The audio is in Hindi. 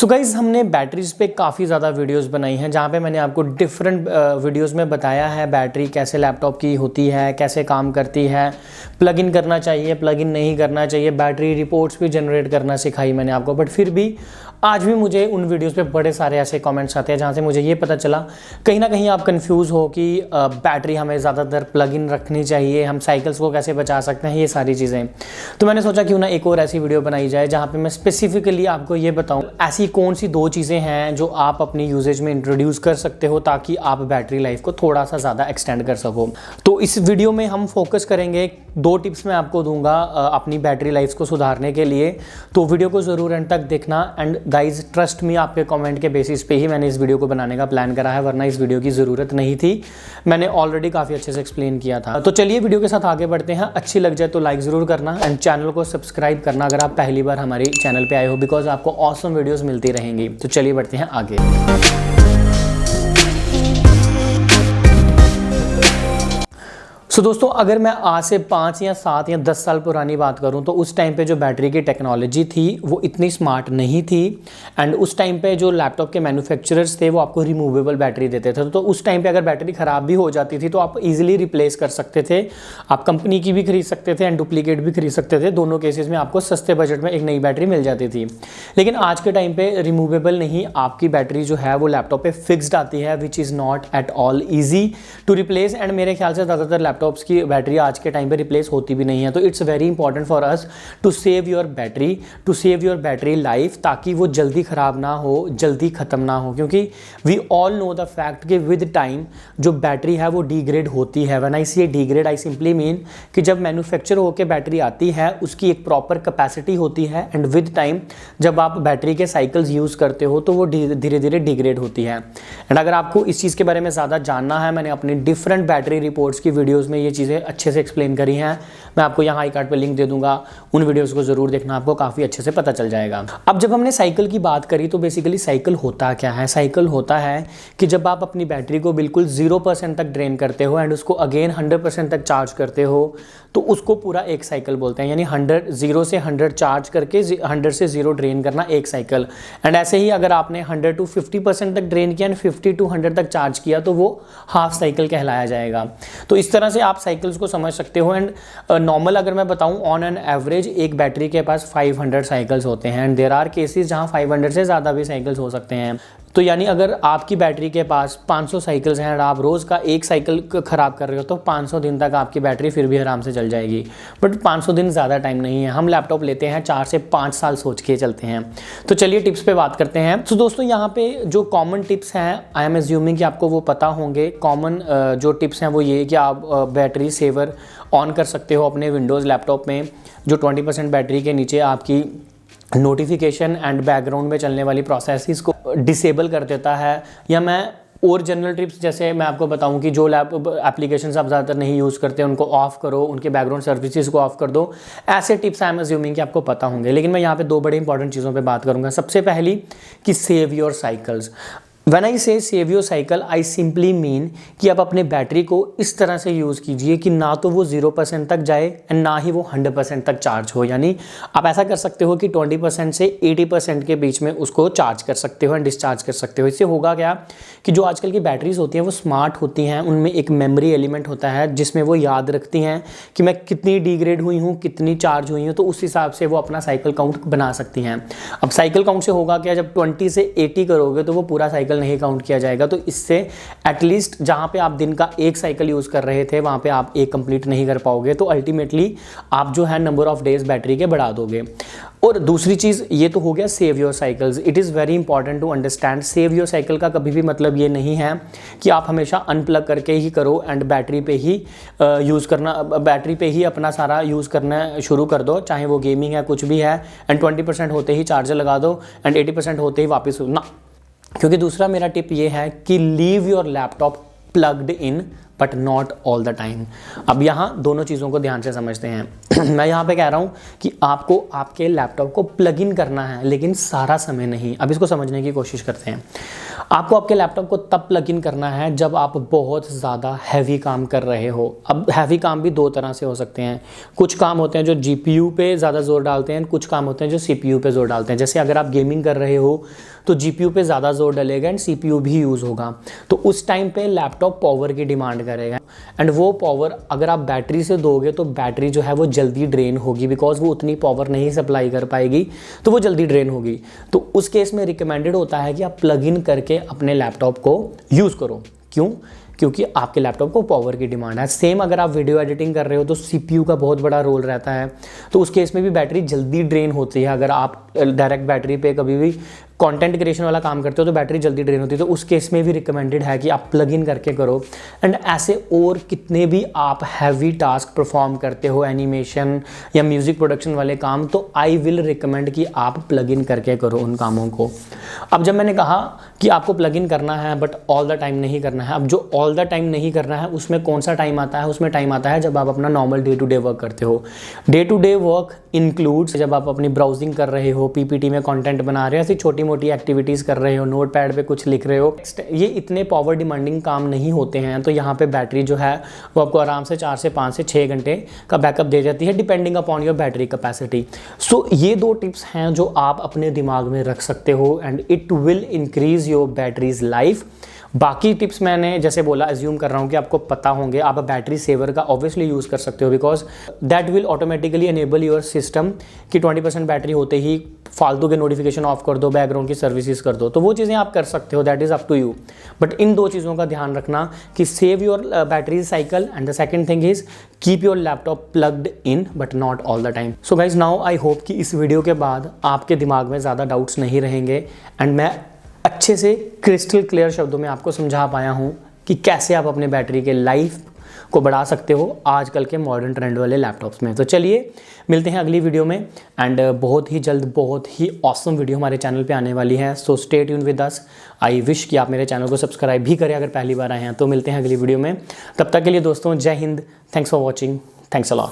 सो गाइज़ हमने बैटरीज़ पे काफ़ी ज़्यादा वीडियोस बनाई हैं जहाँ पे मैंने आपको डिफरेंट वीडियोस में बताया है बैटरी कैसे लैपटॉप की होती है, कैसे काम करती है, प्लग इन करना चाहिए, प्लग इन नहीं करना चाहिए, बैटरी रिपोर्ट्स भी जनरेट करना सिखाई मैंने आपको। बट फिर भी आज भी मुझे उन वीडियोस पे बड़े सारे ऐसे कमेंट्स आते हैं जहाँ से मुझे ये पता चला कहीं ना कहीं आप कंफ्यूज हो कि बैटरी हमें ज़्यादातर प्लग इन रखनी चाहिए, हम साइकिल्स को कैसे बचा सकते हैं, ये सारी चीज़ें। तो मैंने सोचा क्यों ना एक और ऐसी वीडियो बनाई जाए जहाँ पे मैं स्पेसिफिकली आपको ये बताऊँ ऐसी कौन सी 2 चीज़ें हैं जो आप अपनी यूजेज में इंट्रोड्यूस कर सकते हो ताकि आप बैटरी लाइफ को थोड़ा सा ज़्यादा एक्सटेंड कर सको। तो इस वीडियो में हम फोकस करेंगे 2 टिप्स मैं आपको दूंगा अपनी बैटरी लाइफ को सुधारने के लिए। तो वीडियो को ज़रूर एंड तक देखना। एंड गाइज ट्रस्ट मी, आपके कमेंट के बेसिस पे ही मैंने इस वीडियो को बनाने का प्लान करा है, वरना इस वीडियो की ज़रूरत नहीं थी। मैंने ऑलरेडी काफ़ी अच्छे से एक्सप्लेन किया था। तो चलिए वीडियो के साथ आगे बढ़ते हैं। अच्छी लग जाए तो लाइक ज़रूर करना एंड चैनल को सब्सक्राइब करना अगर आप पहली बार हमारे चैनल पर आए हो, बिकॉज आपको ऑसम वीडियोज़ मिलती रहेंगी। तो चलिए बढ़ते हैं आगे। सो दोस्तों, अगर मैं आज से 5 या 7 या 10 साल पुरानी बात करूं तो उस टाइम पे जो बैटरी की टेक्नोलॉजी थी वो इतनी स्मार्ट नहीं थी। एंड उस टाइम पे जो लैपटॉप के मैन्युफैक्चरर्स थे वो आपको रिमूवेबल बैटरी देते थे। तो उस टाइम पे अगर बैटरी ख़राब भी हो जाती थी तो आप इजीली रिप्लेस कर सकते थे। आप कंपनी की भी खरीद सकते थे एंड डुप्लीकेट भी खरीद सकते थे। दोनों केसेस में आपको सस्ते बजट में एक नई बैटरी मिल जाती थी। लेकिन आज के टाइम पर रिमूवेबल नहीं, आपकी बैटरी जो है वो लैपटॉप पर फिक्सड आती है, which is not at all easy to replace. And मेरे ख्याल से ज़्यादातर लैपटॉप्स की बैटरी आज के टाइम पे रिप्लेस होती भी नहीं है। तो it's very important for us to save your battery, to save your battery life, ताकि वो जल्दी ख़राब ना हो, जल्दी ख़त्म ना हो। क्योंकि we all know the fact कि विद टाइम जो बैटरी है वो डिग्रेड होती है। व्हेन आई से डिग्रेड, आई सिंपली मीन कि जब मैन्युफैक्चर होकर बैटरी आती है उसकी एक प्रॉपर कैपेसिटी होती है एंड विद टाइम जब आप बैटरी के साइकिल्स यूज़ करते हो तो वो धीरे धीरे डिग्रेड होती है। एंड अगर आपको इस चीज़ के बारे में ज़्यादा जानना है, मैंने अपनी डिफरेंट बैटरी रिपोर्ट्स की वीडियोज़ में ये चीज़ें अच्छे से एक्सप्लेन करी हैं। मैं आपको यहाँ आई कार्ड पे लिंक दे दूंगा, उन वीडियोस को जरूर देखना, आपको काफ़ी अच्छे से पता चल जाएगा। अब जब हमने साइकिल की बात करी तो बेसिकली साइकिल होता क्या है? साइकिल होता है कि जब आप अपनी बैटरी को बिल्कुल 0% तक ड्रेन करते हो एंड उसको अगेन 100% तक चार्ज करते हो तो उसको पूरा एक साइकिल बोलते हैं। यानी 0 से 100 चार्ज करके 100 से 0 ड्रेन करना एक साइकिल। एंड ऐसे ही अगर आपने 100 to 50% तक ड्रेन किया एंड 50 to 100 तक चार्ज किया तो वो हाफ साइकिल कहलाया जाएगा। तो इस तरह से आप साइकिल्स को समझ सकते हो। एंड नॉर्मल अगर मैं बताऊं, ऑन एन एवरेज एक बैटरी के पास 500 साइकिल्स होते हैं एंड देयर आर केसेस जहां 500 से ज़्यादा भी साइकिल्स हो सकते हैं। तो यानी अगर आपकी बैटरी के पास 500 साइकिल्स हैं और आप रोज़ का एक साइकिल ख़राब कर रहे हो तो 500 दिन तक आपकी बैटरी फिर भी आराम से चल जाएगी। बट 500 दिन ज़्यादा टाइम नहीं है। हम लैपटॉप लेते हैं 4 से 5 साल सोच के चलते हैं। तो चलिए टिप्स पे बात करते हैं। तो दोस्तों यहाँ पे जो कॉमन टिप्स हैं, आई एम एज्यूमिंग कि आपको वो पता होंगे। कॉमन जो टिप्स हैं वो ये कि आप बैटरी सेवर ऑन कर सकते हो अपने विंडोज़ लैपटॉप में, जो 20% बैटरी के नीचे आपकी नोटिफिकेशन एंड बैकग्राउंड में चलने वाली प्रोसेसेस को डिसेबल कर देता है। या मैं और जनरल टिप्स जैसे मैं आपको बताऊं कि जो एप्लीकेशंस आप ज़्यादातर नहीं यूज़ करते उनको ऑफ करो, उनके बैकग्राउंड सर्विसेज को ऑफ कर दो। ऐसे टिप्स आई एम अज्यूमिंग कि आपको पता होंगे। लेकिन मैं यहाँ पे 2 बड़े इंपॉर्टेंट चीज़ों पे बात करूँगा। सबसे पहली कि save your cycles. When I say save your cycle, I simply mean कि आप अपने बैटरी को इस तरह से यूज़ कीजिए कि ना तो वो 0% तक जाए एंड ना ही वो 100% तक चार्ज हो। यानी आप ऐसा कर सकते हो कि 20% से 80% के बीच में उसको चार्ज कर सकते हो एंड डिस्चार्ज कर सकते हो। इससे होगा क्या कि जो आजकल की बैटरीज होती हैं वो स्मार्ट होती हैं, उनमें एक मेमोरी एलिमेंट होता है जिसमें वो याद रखती हैं कि मैं कितनी डिग्रेड हुई हूँ, कितनी चार्ज हुई हूँ, तो उस हिसाब से वो अपना साइकिल काउंट बना सकती हैं। अब साइकिल काउंट से होगा क्या, जब 20 से 80 करोगे तो वो पूरा साइकिल नहीं काउंट किया जाएगा। तो इससे एटलीस्ट जहां पे आप दिन का एक साइकिल यूज कर रहे थे वहां पे आप एक कंप्लीट नहीं कर पाओगे। तो अल्टीमेटली आप जो है नंबर ऑफ डेज बैटरी के बढ़ा दोगे। और दूसरी चीज ये तो हो गया save your cycles. It is very important to understand save your cycle का कभी भी मतलब ये नहीं है कि आप हमेशा अनप्लग करके ही करो एंड बैटरी पे ही यूज़ करना, बैटरी पे ही अपना सारा यूज़ करना शुरू कर दो, चाहे वो गेमिंग है कुछ भी है, एंड 20% होते ही चार्जर लगा दो एंड 80% होते ही वापस ना। क्योंकि दूसरा मेरा टिप ये है कि leave your laptop plugged in but not all the time. अब यहाँ दोनों चीज़ों को ध्यान से समझते हैं। मैं यहाँ पे कह रहा हूँ कि आपको आपके लैपटॉप को प्लग इन करना है, लेकिन सारा समय नहीं। अब इसको समझने की कोशिश करते हैं। आपको आपके लैपटॉप को तब प्लग इन करना है जब आप बहुत ज़्यादा हैवी काम कर रहे हो। अब हैवी काम भी दो तरह से हो सकते हैं। कुछ काम होते हैं जो GPU पे ज़्यादा जोर डालते हैं, कुछ काम होते हैं जो CPU पे जोर डालते हैं। जैसे अगर आप गेमिंग कर रहे हो तो GPU पे ज़्यादा जोर डलेगा एंड CPU भी यूज़ होगा, तो उस टाइम पे लैपटॉप पावर की डिमांड करेगा एंड वो पावर अगर आप बैटरी से दोगे तो बैटरी जो है वो जल्दी ड्रेन होगी, बिकॉज वो उतनी पावर नहीं सप्लाई कर पाएगी, तो वो जल्दी ड्रेन होगी। तो उस केस में रिकमेंडेड होता है कि आप प्लग इन करके अपने लैपटॉप को यूज़ करो। क्यों? क्योंकि आपके लैपटॉप को पावर की डिमांड है। सेम अगर आप वीडियो एडिटिंग कर रहे हो तो CPU का बहुत बड़ा रोल रहता है, तो उस केस में भी बैटरी जल्दी ड्रेन होती है। अगर आप डायरेक्ट बैटरी पे कभी भी कंटेंट क्रिएशन वाला काम करते हो तो बैटरी जल्दी ड्रेन होती है, तो उस केस में भी रिकमेंडेड है कि आप प्लग इन करके करो। एंड ऐसे और कितने भी आप हैवी टास्क परफॉर्म करते हो, एनिमेशन या म्यूजिक प्रोडक्शन वाले काम, तो आई विल रिकमेंड कि आप प्लग इन करके करो उन कामों को। अब जब मैंने कहा कि आपको प्लग इन करना है बट ऑल द टाइम नहीं करना है, अब जो ऑल द टाइम नहीं करना है उसमें कौन सा टाइम आता है? उसमें टाइम आता है जब आप अपना normal day to day work करते हो। Day to day work includes जब आप अपनी ब्राउजिंग कर रहे हो, PPT में कंटेंट बना रहे हो, ऐसी छोटी मोटी एक्टिविटीज़ कर रहे हो, नोटपैड पे कुछ लिख रहे हो, ये इतने पावर डिमांडिंग काम नहीं होते हैं। तो यहाँ पे बैटरी जो है वो आपको आराम से 4 से 5 से 6 घंटे का बैकअप दे जाती है, depending upon your battery capacity. So ये 2 टिप्स हैं जो आप अपने दिमाग में रख सकते हो and it will increase your batteries life. बाकी टिप्स मैंने जैसे बोला, एज्यूम कर रहा हूँ कि आपको पता होंगे। आप बैटरी सेवर का ऑब्वियसली यूज़ कर सकते हो, because that will automatically enable your system कि 20% बैटरी होते ही फालतू के नोटिफिकेशन ऑफ कर दो, बैकग्राउंड की सर्विसेज कर दो, तो वो चीज़ें आप कर सकते हो, that is up to you. But इन 2 चीज़ों का ध्यान रखना कि save your battery cycle and the second thing is keep your laptop plugged in but not all the time. So guys, now I hope कि इस वीडियो के बाद आपके दिमाग में ज़्यादा डाउट्स नहीं रहेंगे एंड मैं अच्छे से क्रिस्टल क्लियर शब्दों में आपको समझा पाया हूँ कि कैसे आप अपने बैटरी के लाइफ को बढ़ा सकते हो आजकल के मॉडर्न ट्रेंड वाले लैपटॉप्स में। तो चलिए मिलते हैं अगली वीडियो में एंड बहुत ही जल्द बहुत ही ऑसम वीडियो हमारे चैनल पे आने वाली है। So stay tune with us. I wish कि आप मेरे चैनल को सब्सक्राइब भी करें अगर पहली बार आए हैं। तो मिलते हैं अगली वीडियो में, तब तक के लिए दोस्तों जय Hind, thanks for watching, thanks a lot.